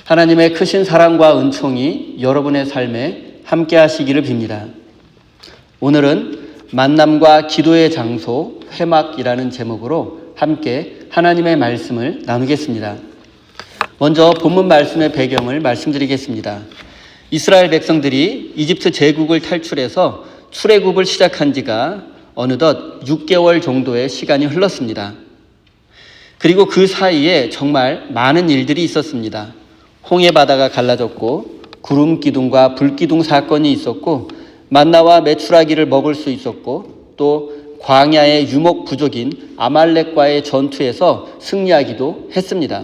하나님의 크신 사랑과 은총이 여러분의 삶에 함께 하시기를 빕니다. 오늘은 만남과 기도의 장소 회막이라는 제목으로 함께 하나님의 말씀을 나누겠습니다. 먼저 본문 말씀의 배경을 말씀드리겠습니다. 이스라엘 백성들이 이집트 제국을 탈출해서 출애굽을 시작한 지가 어느덧 6개월 정도의 시간이 흘렀습니다. 그리고 그 사이에 정말 많은 일들이 있었습니다. 홍해 바다가 갈라졌고 구름 기둥과 불 기둥 사건이 있었고 만나와 메추라기를 먹을 수 있었고 또 광야의 유목 부족인 아말렉과의 전투에서 승리하기도 했습니다.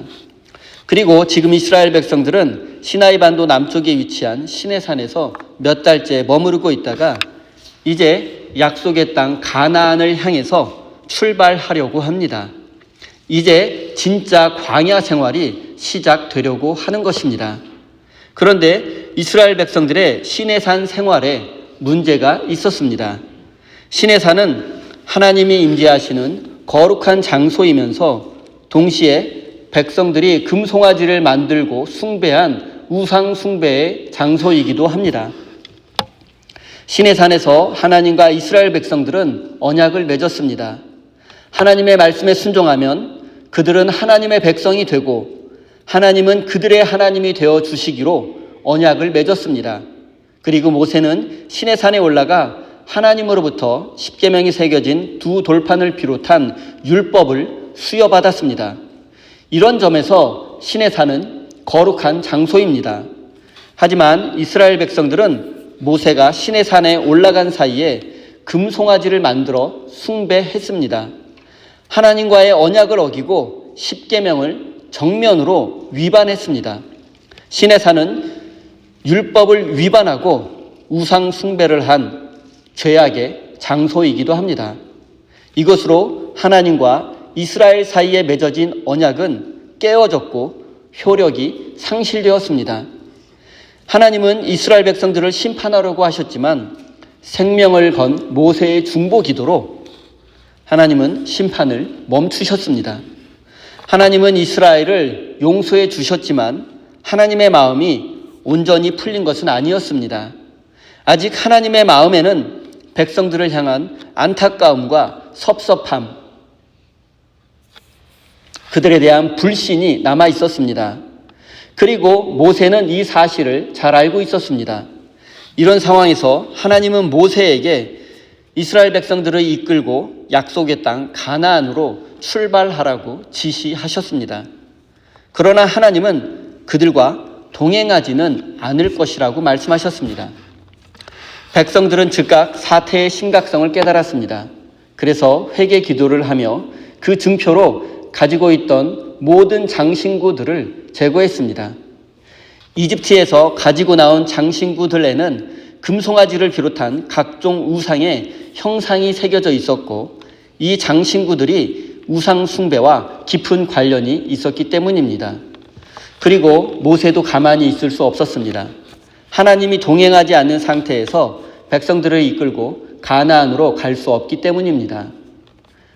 그리고 지금 이스라엘 백성들은 시나이 반도 남쪽에 위치한 시내산에서 몇 달째 머무르고 있다가 이제 약속의 땅 가나안을 향해서 출발하려고 합니다. 이제 진짜 광야 생활이 시작되려고 하는 것입니다. 그런데 이스라엘 백성들의 시내산 생활에 문제가 있었습니다. 시내산은 하나님이 임재하시는 거룩한 장소이면서 동시에 백성들이 금송아지를 만들고 숭배한 우상 숭배의 장소이기도 합니다. 시내산에서 하나님과 이스라엘 백성들은 언약을 맺었습니다. 하나님의 말씀에 순종하면 그들은 하나님의 백성이 되고 하나님은 그들의 하나님이 되어 주시기로 언약을 맺었습니다. 그리고 모세는 시내산에 올라가 하나님으로부터 십계명이 새겨진 두 돌판을 비롯한 율법을 수여받았습니다. 이런 점에서 시내산은 거룩한 장소입니다. 하지만 이스라엘 백성들은 모세가 시내산에 올라간 사이에 금송아지를 만들어 숭배했습니다. 하나님과의 언약을 어기고 십계명을 정면으로 위반했습니다. 시내산은 율법을 위반하고 우상 숭배를 한 죄악의 장소이기도 합니다. 이것으로 하나님과 이스라엘 사이에 맺어진 언약은 깨어졌고 효력이 상실되었습니다. 하나님은 이스라엘 백성들을 심판하려고 하셨지만 생명을 건 모세의 중보 기도로 하나님은 심판을 멈추셨습니다. 하나님은 이스라엘을 용서해 주셨지만 하나님의 마음이 온전히 풀린 것은 아니었습니다. 아직 하나님의 마음에는 백성들을 향한 안타까움과 섭섭함, 그들에 대한 불신이 남아 있었습니다. 그리고 모세는 이 사실을 잘 알고 있었습니다. 이런 상황에서 하나님은 모세에게 이스라엘 백성들을 이끌고 약속의 땅 가나안으로 출발하라고 지시하셨습니다. 그러나 하나님은 그들과 동행하지는 않을 것이라고 말씀하셨습니다. 백성들은 즉각 사태의 심각성을 깨달았습니다. 그래서 회개 기도를 하며 그 증표로 가지고 있던 모든 장신구들을 제거했습니다. 이집트에서 가지고 나온 장신구들에는 금송아지를 비롯한 각종 우상의 형상이 새겨져 있었고 이 장신구들이 우상 숭배와 깊은 관련이 있었기 때문입니다. 그리고 모세도 가만히 있을 수 없었습니다. 하나님이 동행하지 않는 상태에서 백성들을 이끌고 가나안으로 갈 수 없기 때문입니다.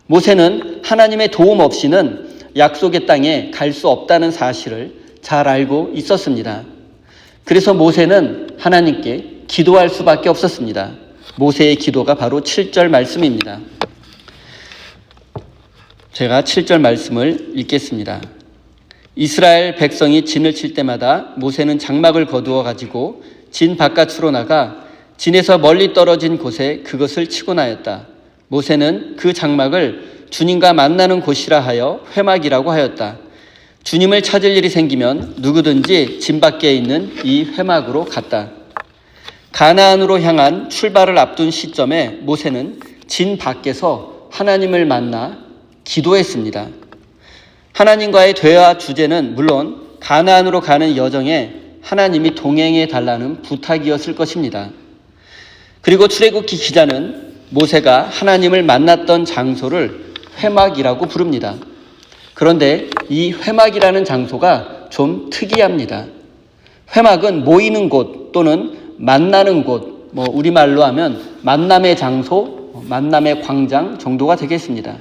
모세는 하나님의 도움 없이는 약속의 땅에 갈 수 없다는 사실을 잘 알고 있었습니다. 그래서 모세는 하나님께 기도할 수밖에 없었습니다. 모세의 기도가 바로 7절 말씀입니다. 제가 7절 말씀을 읽겠습니다. 이스라엘 백성이 진을 칠 때마다 모세는 장막을 거두어 가지고 진 바깥으로 나가 진에서 멀리 떨어진 곳에 그것을 치곤 하였다. 모세는 그 장막을 주님과 만나는 곳이라 하여 회막이라고 하였다. 주님을 찾을 일이 생기면 누구든지 진 밖에 있는 이 회막으로 갔다. 가나안으로 향한 출발을 앞둔 시점에 모세는 진 밖에서 하나님을 만나 기도했습니다. 하나님과의 대화 주제는 물론 가나안으로 가는 여정에 하나님이 동행해 달라는 부탁이었을 것입니다. 그리고 출애굽기 기자는 모세가 하나님을 만났던 장소를 회막이라고 부릅니다. 그런데 이 회막이라는 장소가 좀 특이합니다. 회막은 모이는 곳 또는 만나는 곳, 우리말로 하면 만남의 장소, 만남의 광장 정도가 되겠습니다.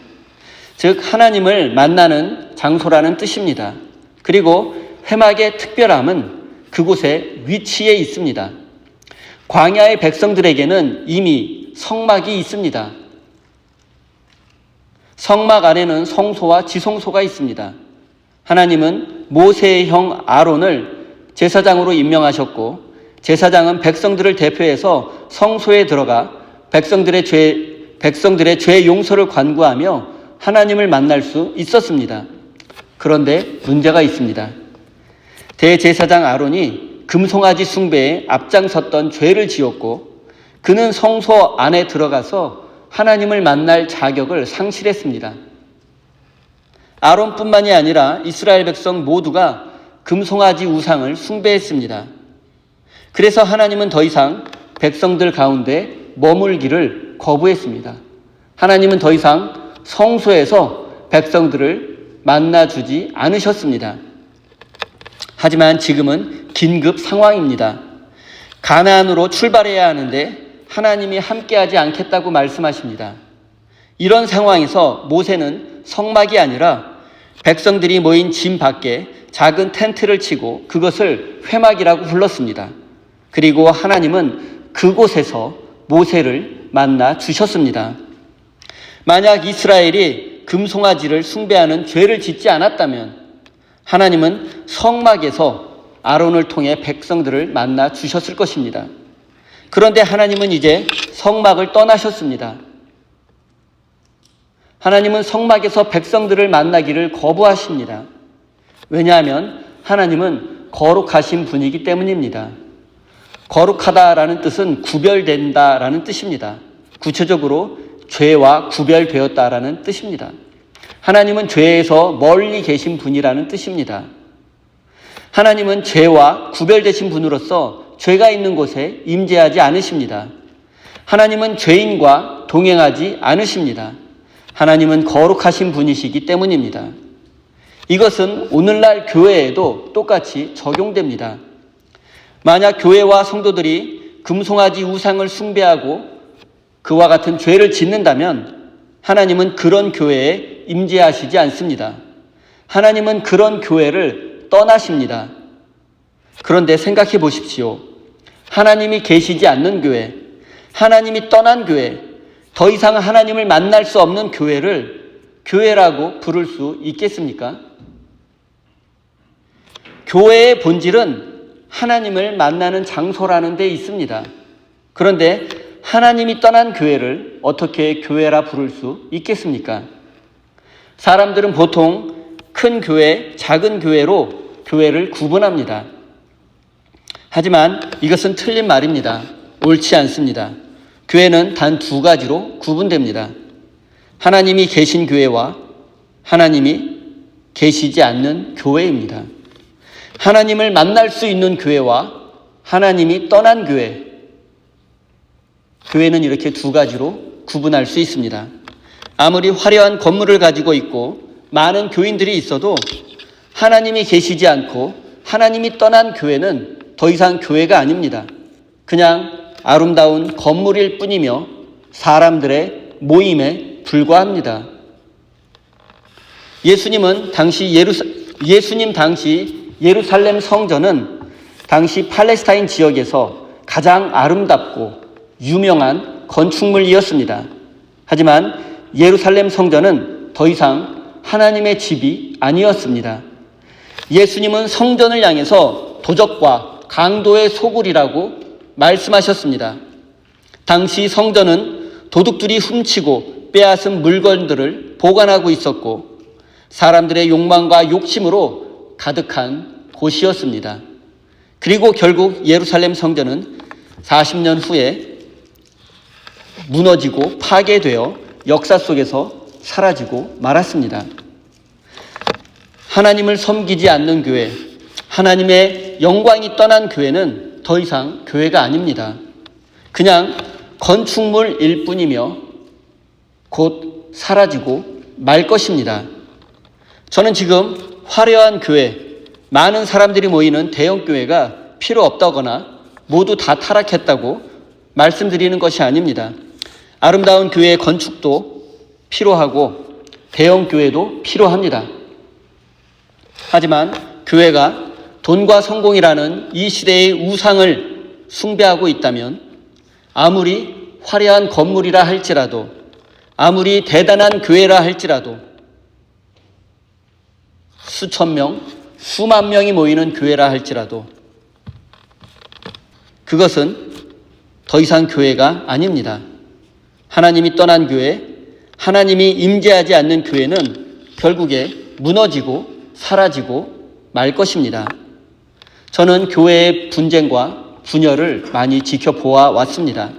즉 하나님을 만나는 장소라는 뜻입니다. 그리고 회막의 특별함은 그곳의 위치에 있습니다. 광야의 백성들에게는 이미 성막이 있습니다. 성막 안에는 성소와 지성소가 있습니다. 하나님은 모세의 형 아론을 제사장으로 임명하셨고, 제사장은 백성들을 대표해서 성소에 들어가 백성들의 죄 용서를 관구하며 하나님을 만날 수 있었습니다. 그런데 문제가 있습니다. 대제사장 아론이 금송아지 숭배에 앞장섰던 죄를 지었고, 그는 성소 안에 들어가서 하나님을 만날 자격을 상실했습니다. 아론뿐만이 아니라 이스라엘 백성 모두가 금송아지 우상을 숭배했습니다. 그래서 하나님은 더 이상 백성들 가운데 머물기를 거부했습니다. 하나님은 더 이상 성소에서 백성들을 만나주지 않으셨습니다. 하지만 지금은 긴급 상황입니다. 가나안으로 출발해야 하는데 하나님이 함께하지 않겠다고 말씀하십니다. 이런 상황에서 모세는 성막이 아니라 백성들이 모인 진 밖에 작은 텐트를 치고 그것을 회막이라고 불렀습니다. 그리고 하나님은 그곳에서 모세를 만나 주셨습니다. 만약 이스라엘이 금송아지를 숭배하는 죄를 짓지 않았다면 하나님은 성막에서 아론을 통해 백성들을 만나 주셨을 것입니다. 그런데 하나님은 이제 성막을 떠나셨습니다. 하나님은 성막에서 백성들을 만나기를 거부하십니다. 왜냐하면 하나님은 거룩하신 분이기 때문입니다. 거룩하다라는 뜻은 구별된다라는 뜻입니다. 구체적으로 죄와 구별되었다라는 뜻입니다. 하나님은 죄에서 멀리 계신 분이라는 뜻입니다. 하나님은 죄와 구별되신 분으로서 죄가 있는 곳에 임재하지 않으십니다. 하나님은 죄인과 동행하지 않으십니다. 하나님은 거룩하신 분이시기 때문입니다. 이것은 오늘날 교회에도 똑같이 적용됩니다. 만약 교회와 성도들이 금송아지 우상을 숭배하고 그와 같은 죄를 짓는다면 하나님은 그런 교회에 임재하시지 않습니다. 하나님은 그런 교회를 떠나십니다. 그런데 생각해 보십시오. 하나님이 계시지 않는 교회, 하나님이 떠난 교회, 더 이상 하나님을 만날 수 없는 교회를 교회라고 부를 수 있겠습니까? 교회의 본질은 하나님을 만나는 장소라는 데 있습니다. 그런데 하나님이 떠난 교회를 어떻게 교회라 부를 수 있겠습니까? 사람들은 보통 큰 교회, 작은 교회로 교회를 구분합니다. 하지만 이것은 틀린 말입니다. 옳지 않습니다. 교회는 단 두 가지로 구분됩니다. 하나님이 계신 교회와 하나님이 계시지 않는 교회입니다. 하나님을 만날 수 있는 교회와 하나님이 떠난 교회, 교회는 이렇게 두 가지로 구분할 수 있습니다. 아무리 화려한 건물을 가지고 있고 많은 교인들이 있어도 하나님이 계시지 않고 하나님이 떠난 교회는 더 이상 교회가 아닙니다. 그냥 아름다운 건물일 뿐이며 사람들의 모임에 불과합니다. 예수님 당시 예루살렘 성전은 당시 팔레스타인 지역에서 가장 아름답고 유명한 건축물이었습니다. 하지만 예루살렘 성전은 더 이상 하나님의 집이 아니었습니다. 예수님은 성전을 향해서 도적과 강도의 소굴이라고 말씀하셨습니다. 당시 성전은 도둑들이 훔치고 빼앗은 물건들을 보관하고 있었고 사람들의 욕망과 욕심으로 가득한 곳이었습니다. 그리고 결국 예루살렘 성전은 40년 후에 무너지고 파괴되어 역사 속에서 사라지고 말았습니다. 하나님을 섬기지 않는 교회, 하나님의 영광이 떠난 교회는 더 이상 교회가 아닙니다. 그냥 건축물일 뿐이며 곧 사라지고 말 것입니다. 저는 지금 화려한 교회, 많은 사람들이 모이는 대형 교회가 필요 없다거나 모두 다 타락했다고 말씀드리는 것이 아닙니다. 아름다운 교회의 건축도 필요하고 대형 교회도 필요합니다. 하지만 교회가 돈과 성공이라는 이 시대의 우상을 숭배하고 있다면 아무리 화려한 건물이라 할지라도 아무리 대단한 교회라 할지라도 수천 명, 수만 명이 모이는 교회라 할지라도 그것은 더 이상 교회가 아닙니다. 하나님이 떠난 교회, 하나님이 임재하지 않는 교회는 결국에 무너지고 사라지고 말 것입니다. 저는 교회의 분쟁과 분열을 많이 지켜보아 왔습니다.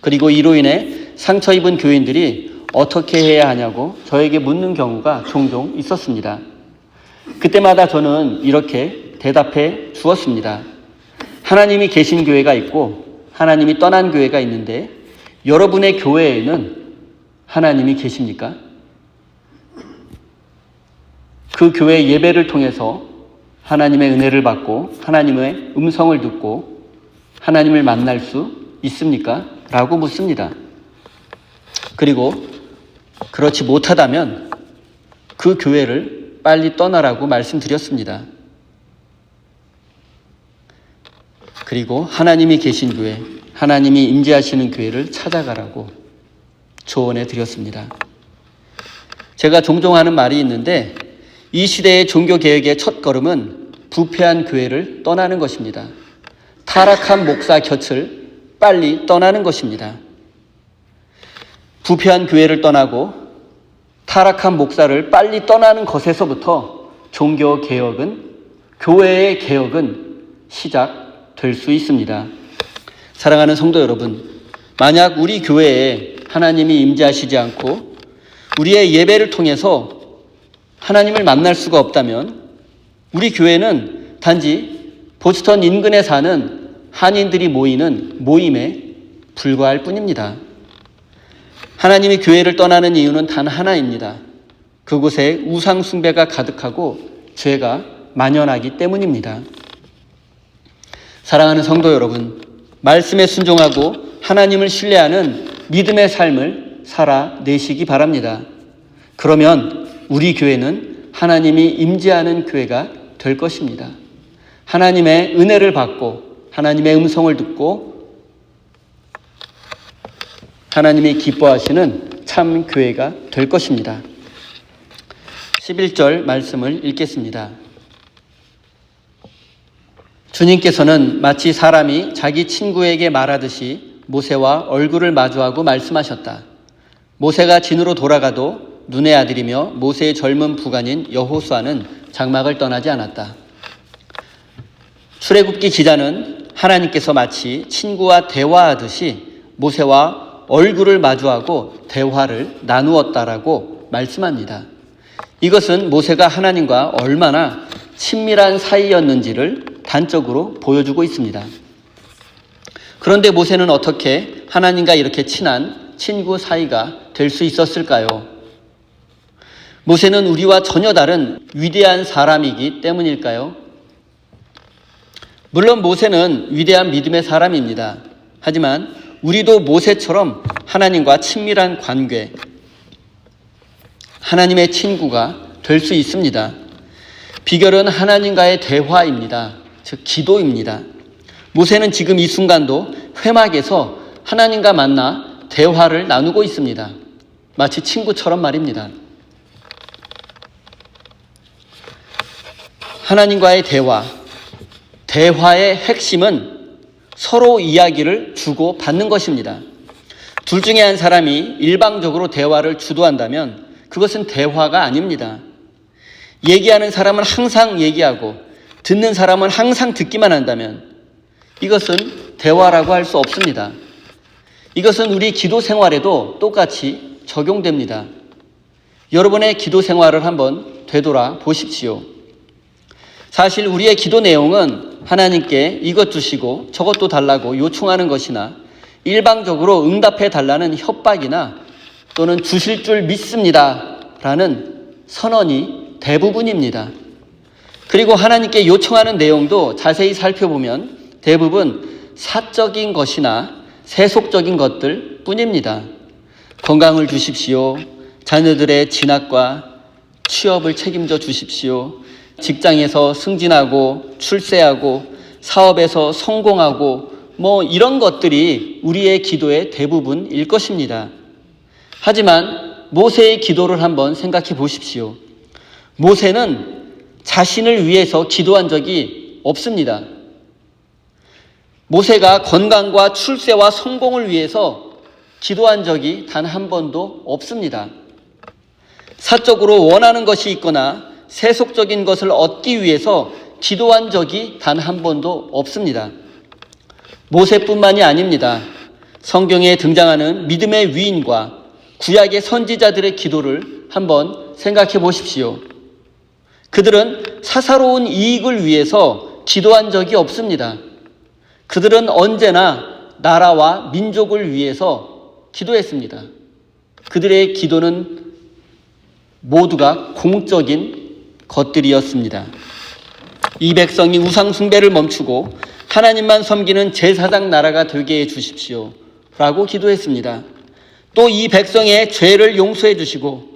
그리고 이로 인해 상처 입은 교인들이 어떻게 해야 하냐고 저에게 묻는 경우가 종종 있었습니다. 그때마다 저는 이렇게 대답해 주었습니다. 하나님이 계신 교회가 있고 하나님이 떠난 교회가 있는데 여러분의 교회에는 하나님이 계십니까? 그 교회 예배를 통해서 하나님의 은혜를 받고 하나님의 음성을 듣고 하나님을 만날 수 있습니까? 라고 묻습니다. 그리고 그렇지 못하다면 그 교회를 빨리 떠나라고 말씀드렸습니다. 그리고 하나님이 계신 교회, 하나님이 임재하시는 교회를 찾아가라고 조언해 드렸습니다. 제가 종종 하는 말이 있는데 이 시대의 종교개혁의 첫걸음은 부패한 교회를 떠나는 것입니다. 타락한 목사 곁을 빨리 떠나는 것입니다. 부패한 교회를 떠나고 타락한 목사를 빨리 떠나는 것에서부터 종교개혁은, 교회의 개혁은 시작될 수 있습니다. 사랑하는 성도 여러분, 만약 우리 교회에 하나님이 임재하시지 않고 우리의 예배를 통해서 하나님을 만날 수가 없다면 우리 교회는 단지 보스턴 인근에 사는 한인들이 모이는 모임에 불과할 뿐입니다. 하나님이 교회를 떠나는 이유는 단 하나입니다. 그곳에 우상 숭배가 가득하고 죄가 만연하기 때문입니다. 사랑하는 성도 여러분, 말씀에 순종하고 하나님을 신뢰하는 믿음의 삶을 살아내시기 바랍니다. 그러면 우리 교회는 하나님이 임재하는 교회가 될 것입니다. 하나님의 은혜를 받고 하나님의 음성을 듣고 하나님이 기뻐하시는 참 교회가 될 것입니다. 11절 말씀을 읽겠습니다. 주님께서는 마치 사람이 자기 친구에게 말하듯이 모세와 얼굴을 마주하고 말씀하셨다. 모세가 진으로 돌아가도 눈의 아들이며 모세의 젊은 부관인 여호수아는 장막을 떠나지 않았다. 출애굽기 기자는 하나님께서 마치 친구와 대화하듯이 모세와 얼굴을 마주하고 대화를 나누었다라고 말씀합니다. 이것은 모세가 하나님과 얼마나 친밀한 사이였는지를 단적으로 보여주고 있습니다. 그런데 모세는 어떻게 하나님과 이렇게 친한 친구 사이가 될 수 있었을까요? 모세는 우리와 전혀 다른 위대한 사람이기 때문일까요? 물론 모세는 위대한 믿음의 사람입니다. 하지만 우리도 모세처럼 하나님과 친밀한 관계, 하나님의 친구가 될 수 있습니다. 비결은 하나님과의 대화입니다. 즉 기도입니다. 모세는 지금 이 순간도 회막에서 하나님과 만나 대화를 나누고 있습니다. 마치 친구처럼 말입니다. 하나님과의 대화의 핵심은 서로 이야기를 주고 받는 것입니다. 둘 중에 한 사람이 일방적으로 대화를 주도한다면 그것은 대화가 아닙니다. 얘기하는 사람은 항상 얘기하고 듣는 사람은 항상 듣기만 한다면 이것은 대화라고 할 수 없습니다. 이것은 우리 기도 생활에도 똑같이 적용됩니다. 여러분의 기도 생활을 한번 되돌아 보십시오. 사실 우리의 기도 내용은 하나님께 이것 주시고 저것도 달라고 요청하는 것이나 일방적으로 응답해 달라는 협박이나 또는 주실 줄 믿습니다 라는 선언이 대부분입니다. 그리고 하나님께 요청하는 내용도 자세히 살펴보면 대부분 사적인 것이나 세속적인 것들 뿐입니다. 건강을 주십시오. 자녀들의 진학과 취업을 책임져 주십시오. 직장에서 승진하고 출세하고 사업에서 성공하고 이런 것들이 우리의 기도의 대부분일 것입니다. 하지만 모세의 기도를 한번 생각해 보십시오. 모세는 자신을 위해서 기도한 적이 없습니다. 모세가 건강과 출세와 성공을 위해서 기도한 적이 단 한 번도 없습니다. 사적으로 원하는 것이 있거나 세속적인 것을 얻기 위해서 기도한 적이 단 한 번도 없습니다. 모세뿐만이 아닙니다. 성경에 등장하는 믿음의 위인과 구약의 선지자들의 기도를 한번 생각해 보십시오. 그들은 사사로운 이익을 위해서 기도한 적이 없습니다. 그들은 언제나 나라와 민족을 위해서 기도했습니다. 그들의 기도는 모두가 공적인 것들이었습니다. 이 백성이 우상 숭배를 멈추고 하나님만 섬기는 제사장 나라가 되게 해 주십시오 라고 기도했습니다. 또 이 백성의 죄를 용서해 주시고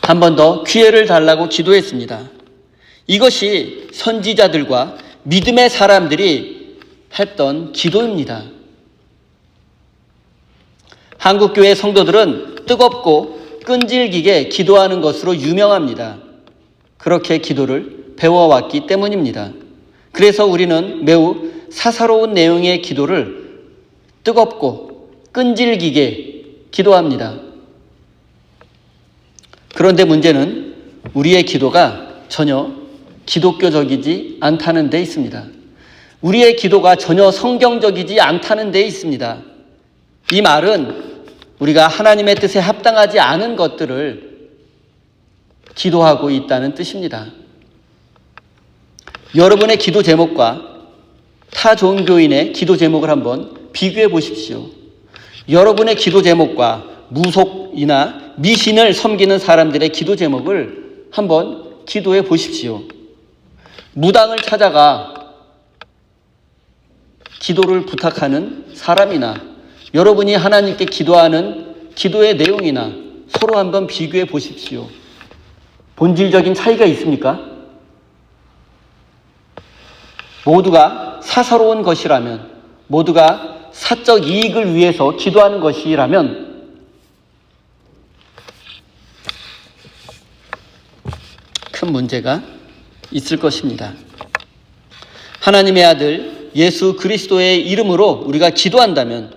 한 번 더 기회를 달라고 기도했습니다. 이것이 선지자들과 믿음의 사람들이 했던 기도입니다. 한국교회 성도들은 뜨겁고 끈질기게 기도하는 것으로 유명합니다. 그렇게 기도를 배워왔기 때문입니다. 그래서 우리는 매우 사사로운 내용의 기도를 뜨겁고 끈질기게 기도합니다. 그런데 문제는 우리의 기도가 전혀 기독교적이지 않다는 데 있습니다. 우리의 기도가 전혀 성경적이지 않다는 데 있습니다. 이 말은 우리가 하나님의 뜻에 합당하지 않은 것들을 기도하고 있다는 뜻입니다. 여러분의 기도 제목과 타 종교인의 기도 제목을 한번 비교해 보십시오. 여러분의 기도 제목과 무속이나 미신을 섬기는 사람들의 기도 제목을 한번 기도해 보십시오. 무당을 찾아가 기도를 부탁하는 사람이나 여러분이 하나님께 기도하는 기도의 내용이나 서로 한번 비교해 보십시오. 본질적인 차이가 있습니까? 모두가 사사로운 것이라면, 모두가 사적 이익을 위해서 기도하는 것이라면 큰 문제가 있을 것입니다. 하나님의 아들 예수 그리스도의 이름으로 우리가 기도한다면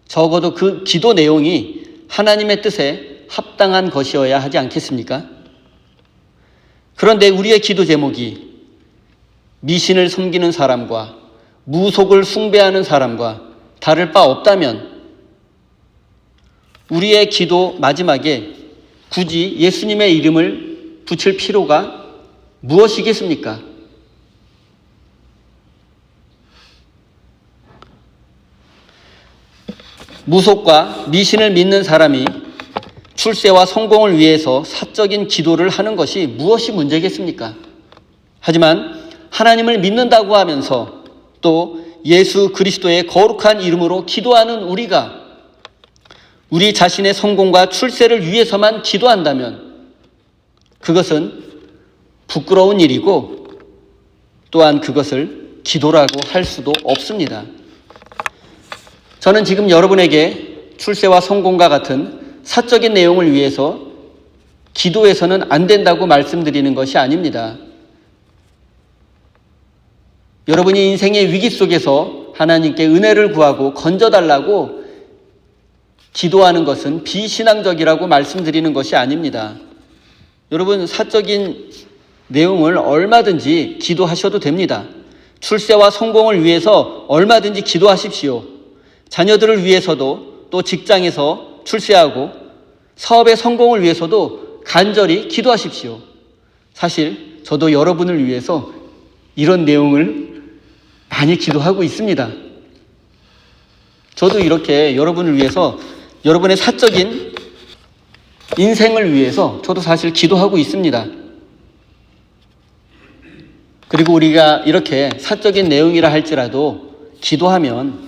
적어도 그 기도 내용이 하나님의 뜻에 합당한 것이어야 하지 않겠습니까? 그런데 우리의 기도 제목이 미신을 섬기는 사람과 무속을 숭배하는 사람과 다를 바 없다면 우리의 기도 마지막에 굳이 예수님의 이름을 붙일 필요가 무엇이겠습니까? 무속과 미신을 믿는 사람이 출세와 성공을 위해서 사적인 기도를 하는 것이 무엇이 문제겠습니까? 하지만 하나님을 믿는다고 하면서 또 예수 그리스도의 거룩한 이름으로 기도하는 우리가 우리 자신의 성공과 출세를 위해서만 기도한다면 그것은 부끄러운 일이고 또한 그것을 기도라고 할 수도 없습니다. 저는 지금 여러분에게 출세와 성공과 같은 사적인 내용을 위해서 기도해서는 안 된다고 말씀드리는 것이 아닙니다. 여러분이 인생의 위기 속에서 하나님께 은혜를 구하고 건져달라고 기도하는 것은 비신앙적이라고 말씀드리는 것이 아닙니다. 여러분 사적인 내용을 얼마든지 기도하셔도 됩니다. 출세와 성공을 위해서 얼마든지 기도하십시오. 자녀들을 위해서도 또 직장에서 출세하고 사업의 성공을 위해서도 간절히 기도하십시오. 사실 저도 여러분을 위해서 이런 내용을 많이 기도하고 있습니다. 저도 이렇게 여러분을 위해서 여러분의 사적인 인생을 위해서 저도 사실 기도하고 있습니다. 그리고 우리가 이렇게 사적인 내용이라 할지라도 기도하면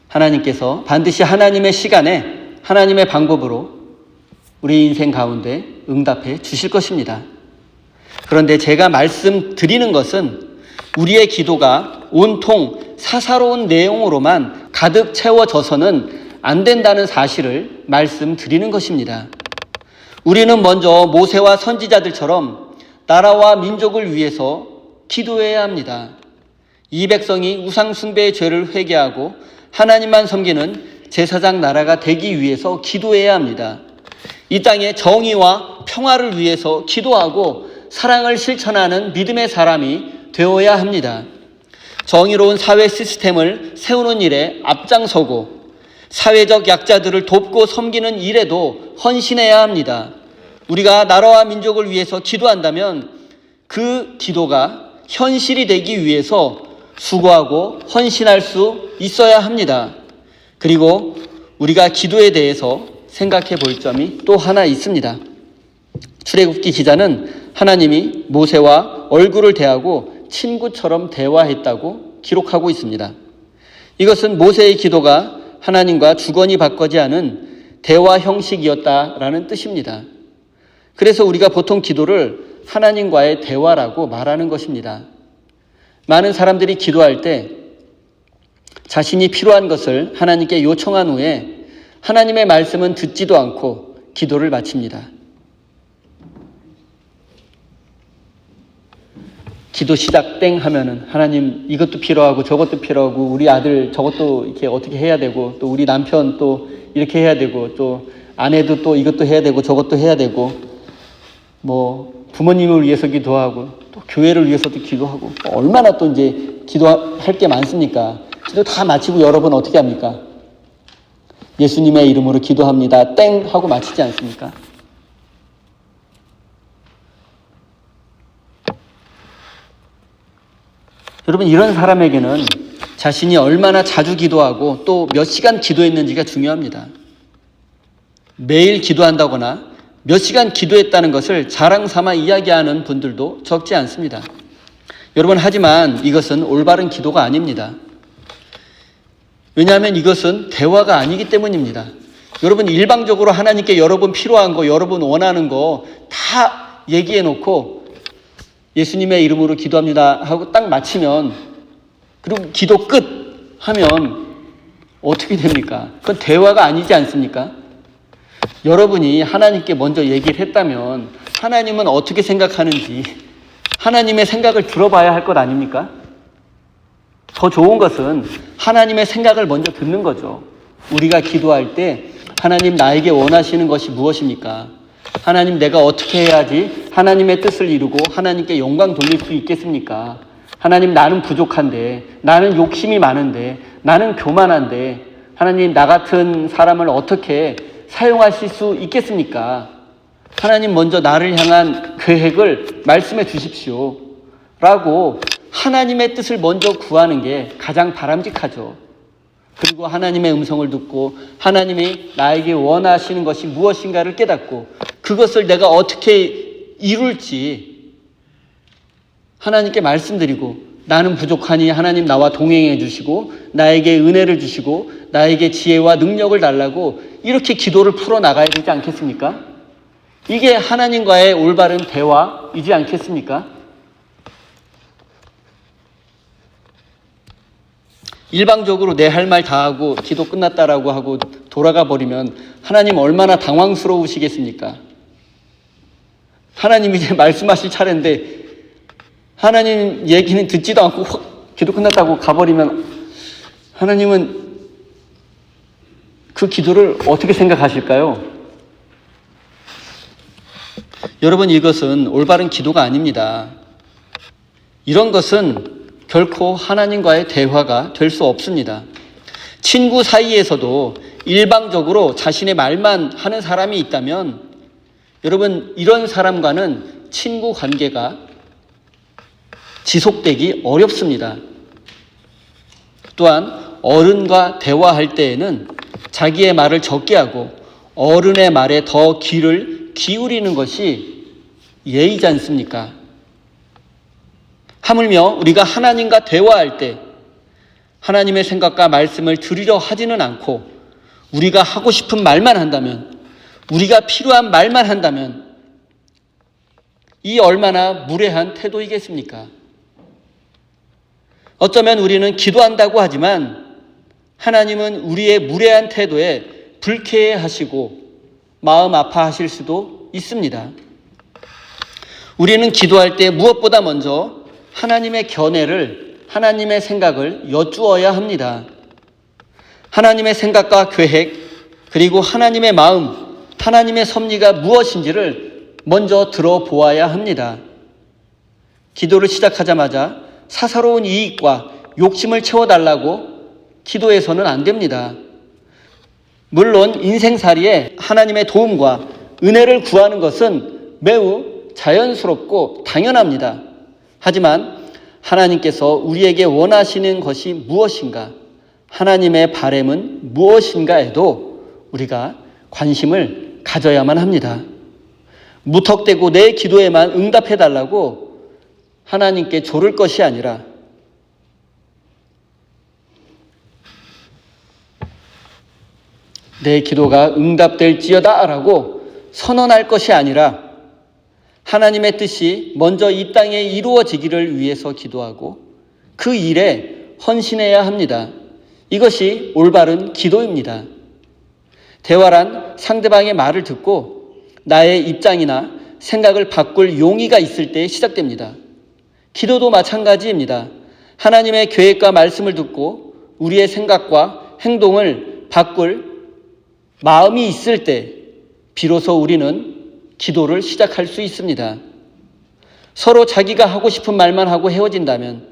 하나님께서 반드시 하나님의 시간에 하나님의 방법으로 우리 인생 가운데 응답해 주실 것입니다. 그런데 제가 말씀드리는 것은 우리의 기도가 온통 사사로운 내용으로만 가득 채워져서는 안 된다는 사실을 말씀드리는 것입니다. 우리는 먼저 모세와 선지자들처럼 나라와 민족을 위해서 기도해야 합니다. 이 백성이 우상 숭배의 죄를 회개하고 하나님만 섬기는 제사장 나라가 되기 위해서 기도해야 합니다. 이 땅의 정의와 평화를 위해서 기도하고 사랑을 실천하는 믿음의 사람이 되어야 합니다. 정의로운 사회 시스템을 세우는 일에 앞장서고 사회적 약자들을 돕고 섬기는 일에도 헌신해야 합니다. 우리가 나라와 민족을 위해서 기도한다면 그 기도가 현실이 되기 위해서 수고하고 헌신할 수 있어야 합니다. 그리고 우리가 기도에 대해서 생각해 볼 점이 또 하나 있습니다. 출애굽기 기자는 하나님이 모세와 얼굴을 대하고 친구처럼 대화했다고 기록하고 있습니다. 이것은 모세의 기도가 하나님과 주거니 받거지 않은 대화 형식이었다라는 뜻입니다. 그래서 우리가 보통 기도를 하나님과의 대화라고 말하는 것입니다. 많은 사람들이 기도할 때 자신이 필요한 것을 하나님께 요청한 후에 하나님의 말씀은 듣지도 않고 기도를 마칩니다. 기도 시작 땡 하면은 하나님 이것도 필요하고 저것도 필요하고 우리 아들 저것도 이렇게 어떻게 해야 되고 또 우리 남편 또 이렇게 해야 되고 또 아내도 또 이것도 해야 되고 저것도 해야 되고 뭐 부모님을 위해서 기도하고 또 교회를 위해서도 기도하고 얼마나 또 이제 기도할 게 많습니까? 기도 다 마치고 여러분 어떻게 합니까? 예수님의 이름으로 기도합니다. 땡 하고 마치지 않습니까? 여러분 이런 사람에게는 자신이 얼마나 자주 기도하고 또 몇 시간 기도했는지가 중요합니다. 매일 기도한다거나 몇 시간 기도했다는 것을 자랑 삼아 이야기하는 분들도 적지 않습니다. 여러분 하지만 이것은 올바른 기도가 아닙니다. 왜냐하면 이것은 대화가 아니기 때문입니다. 여러분 일방적으로 하나님께 여러분 필요한 거 여러분 원하는 거 다 얘기해 놓고 예수님의 이름으로 기도합니다 하고 딱 마치면 그리고 기도 끝 하면 어떻게 됩니까? 그건 대화가 아니지 않습니까? 여러분이 하나님께 먼저 얘기를 했다면 하나님은 어떻게 생각하는지 하나님의 생각을 들어봐야 할 것 아닙니까? 더 좋은 것은 하나님의 생각을 먼저 듣는 거죠. 우리가 기도할 때 하나님 나에게 원하시는 것이 무엇입니까? 하나님 내가 어떻게 해야지 하나님의 뜻을 이루고 하나님께 영광 돌릴 수 있겠습니까? 하나님 나는 부족한데 나는 욕심이 많은데 나는 교만한데 하나님 나 같은 사람을 어떻게 사용하실 수 있겠습니까? 하나님 먼저 나를 향한 계획을 말씀해 주십시오 라고 하나님의 뜻을 먼저 구하는 게 가장 바람직하죠. 그리고 하나님의 음성을 듣고 하나님이 나에게 원하시는 것이 무엇인가를 깨닫고 그것을 내가 어떻게 이룰지 하나님께 말씀드리고 나는 부족하니 하나님 나와 동행해 주시고 나에게 은혜를 주시고 나에게 지혜와 능력을 달라고 이렇게 기도를 풀어나가야 되지 않겠습니까? 이게 하나님과의 올바른 대화이지 않겠습니까? 일방적으로 내 할 말 다 하고 기도 끝났다라고 하고 돌아가 버리면 하나님 얼마나 당황스러우시겠습니까? 하나님 이제 말씀하실 차례인데 하나님 얘기는 듣지도 않고 확 기도 끝났다고 가버리면 하나님은 그 기도를 어떻게 생각하실까요? 여러분 이것은 올바른 기도가 아닙니다. 이런 것은 결코 하나님과의 대화가 될 수 없습니다. 친구 사이에서도 일방적으로 자신의 말만 하는 사람이 있다면 여러분 이런 사람과는 친구 관계가 지속되기 어렵습니다. 또한 어른과 대화할 때에는 자기의 말을 적게 하고 어른의 말에 더 귀를 기울이는 것이 예의지 않습니까? 하물며 우리가 하나님과 대화할 때 하나님의 생각과 말씀을 들으려 하지는 않고 우리가 하고 싶은 말만 한다면 우리가 필요한 말만 한다면 이 얼마나 무례한 태도이겠습니까? 어쩌면 우리는 기도한다고 하지만 하나님은 우리의 무례한 태도에 불쾌해하시고 마음 아파하실 수도 있습니다. 우리는 기도할 때 무엇보다 먼저 하나님의 견해를, 하나님의 생각을 여쭈어야 합니다. 하나님의 생각과 계획, 그리고 하나님의 마음, 하나님의 섭리가 무엇인지를 먼저 들어보아야 합니다. 기도를 시작하자마자 사사로운 이익과 욕심을 채워달라고 기도해서는 안 됩니다. 물론 인생살이에 하나님의 도움과 은혜를 구하는 것은 매우 자연스럽고 당연합니다. 하지만 하나님께서 우리에게 원하시는 것이 무엇인가, 하나님의 바램은 무엇인가에도 우리가 관심을 가져야만 합니다. 무턱대고 내 기도에만 응답해달라고 하나님께 조를 것이 아니라 내 기도가 응답될지어다라고 선언할 것이 아니라 하나님의 뜻이 먼저 이 땅에 이루어지기를 위해서 기도하고 그 일에 헌신해야 합니다. 이것이 올바른 기도입니다. 대화란 상대방의 말을 듣고 나의 입장이나 생각을 바꿀 용의가 있을 때 시작됩니다. 기도도 마찬가지입니다. 하나님의 계획과 말씀을 듣고 우리의 생각과 행동을 바꿀 마음이 있을 때 비로소 우리는 기도를 시작할 수 있습니다. 서로 자기가 하고 싶은 말만 하고 헤어진다면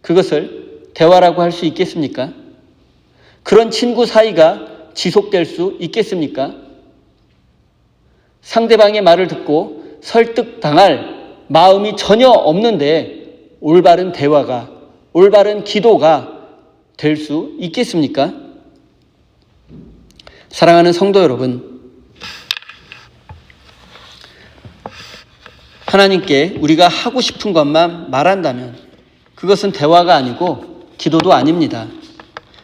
그것을 대화라고 할 수 있겠습니까? 그런 친구 사이가 지속될 수 있겠습니까? 상대방의 말을 듣고 설득당할 마음이 전혀 없는데 올바른 대화가, 올바른 기도가 될 수 있겠습니까? 사랑하는 성도 여러분, 하나님께 우리가 하고 싶은 것만 말한다면 그것은 대화가 아니고 기도도 아닙니다.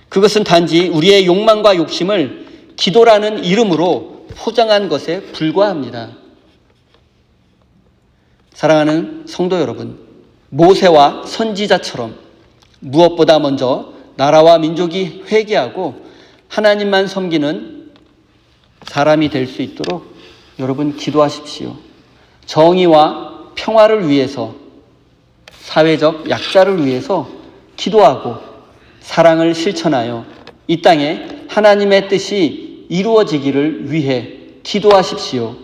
그것은 단지 우리의 욕망과 욕심을 기도라는 이름으로 포장한 것에 불과합니다. 사랑하는 성도 여러분, 모세와 선지자처럼 무엇보다 먼저 나라와 민족이 회개하고 하나님만 섬기는 사람이 될 수 있도록 여러분 기도하십시오. 정의와 평화를 위해서, 사회적 약자를 위해서 기도하고 사랑을 실천하여 이 땅에 하나님의 뜻이 이루어지기를 위해 기도하십시오.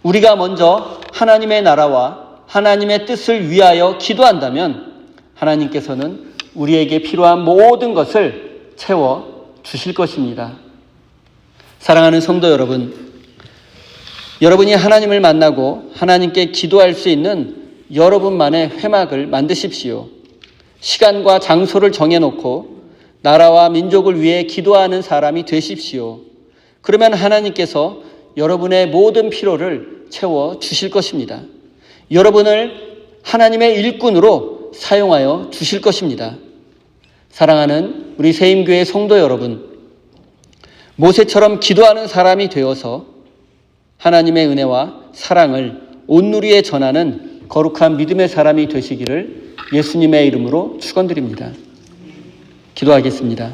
우리가 먼저 하나님의 나라와 하나님의 뜻을 위하여 기도한다면 하나님께서는 우리에게 필요한 모든 것을 채워 주실 것입니다. 사랑하는 성도 여러분, 여러분이 하나님을 만나고 하나님께 기도할 수 있는 여러분만의 회막을 만드십시오. 시간과 장소를 정해놓고 나라와 민족을 위해 기도하는 사람이 되십시오. 그러면 하나님께서 여러분의 모든 필요를 채워 주실 것입니다. 여러분을 하나님의 일꾼으로 사용하여 주실 것입니다. 사랑하는 우리 세임교회 성도 여러분, 모세처럼 기도하는 사람이 되어서 하나님의 은혜와 사랑을 온누리에 전하는 거룩한 믿음의 사람이 되시기를 예수님의 이름으로 축원드립니다. 기도하겠습니다.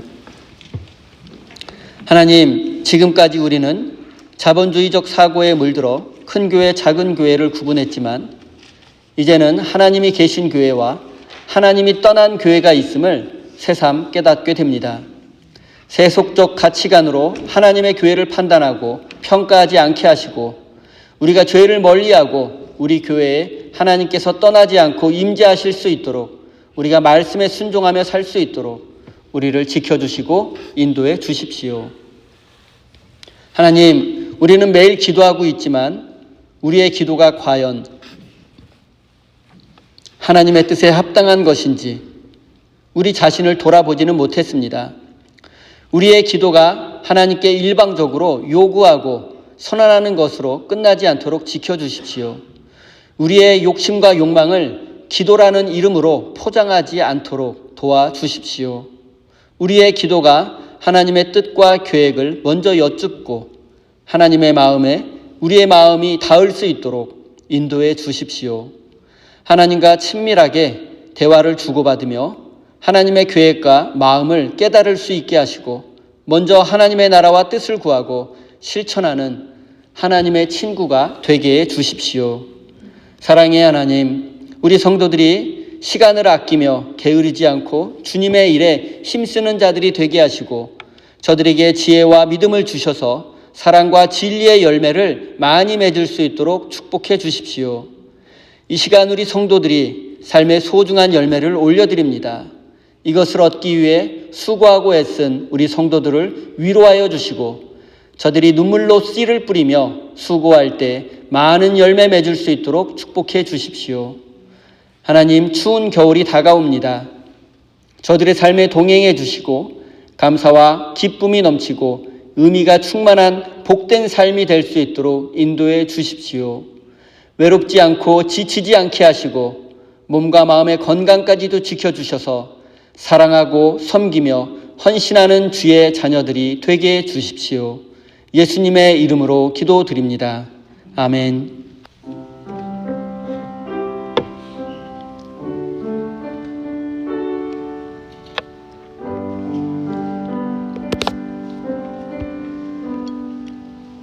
하나님, 지금까지 우리는 자본주의적 사고에 물들어 큰 교회, 작은 교회를 구분했지만 이제는 하나님이 계신 교회와 하나님이 떠난 교회가 있음을 새삼 깨닫게 됩니다. 세속적 가치관으로 하나님의 교회를 판단하고 평가하지 않게 하시고 우리가 죄를 멀리하고 우리 교회에 하나님께서 떠나지 않고 임재하실 수 있도록 우리가 말씀에 순종하며 살 수 있도록 우리를 지켜주시고 인도해 주십시오. 하나님, 우리는 매일 기도하고 있지만 우리의 기도가 과연 하나님의 뜻에 합당한 것인지 우리 자신을 돌아보지는 못했습니다. 우리의 기도가 하나님께 일방적으로 요구하고 선언하는 것으로 끝나지 않도록 지켜주십시오. 우리의 욕심과 욕망을 기도라는 이름으로 포장하지 않도록 도와주십시오. 우리의 기도가 하나님의 뜻과 계획을 먼저 여쭙고 하나님의 마음에 우리의 마음이 닿을 수 있도록 인도해 주십시오. 하나님과 친밀하게 대화를 주고받으며 하나님의 계획과 마음을 깨달을 수 있게 하시고 먼저 하나님의 나라와 뜻을 구하고 실천하는 하나님의 친구가 되게 해 주십시오. 사랑의 하나님, 우리 성도들이 시간을 아끼며 게으르지 않고 주님의 일에 힘쓰는 자들이 되게 하시고 저들에게 지혜와 믿음을 주셔서 사랑과 진리의 열매를 많이 맺을 수 있도록 축복해 주십시오. 이 시간 우리 성도들이 삶의 소중한 열매를 올려드립니다. 이것을 얻기 위해 수고하고 애쓴 우리 성도들을 위로하여 주시고 저들이 눈물로 씨를 뿌리며 수고할 때 많은 열매 맺을 수 있도록 축복해 주십시오. 하나님, 추운 겨울이 다가옵니다. 저들의 삶에 동행해 주시고 감사와 기쁨이 넘치고 의미가 충만한 복된 삶이 될 수 있도록 인도해 주십시오. 외롭지 않고 지치지 않게 하시고 몸과 마음의 건강까지도 지켜주셔서 사랑하고 섬기며 헌신하는 주의 자녀들이 되게 해 주십시오. 예수님의 이름으로 기도드립니다. 아멘.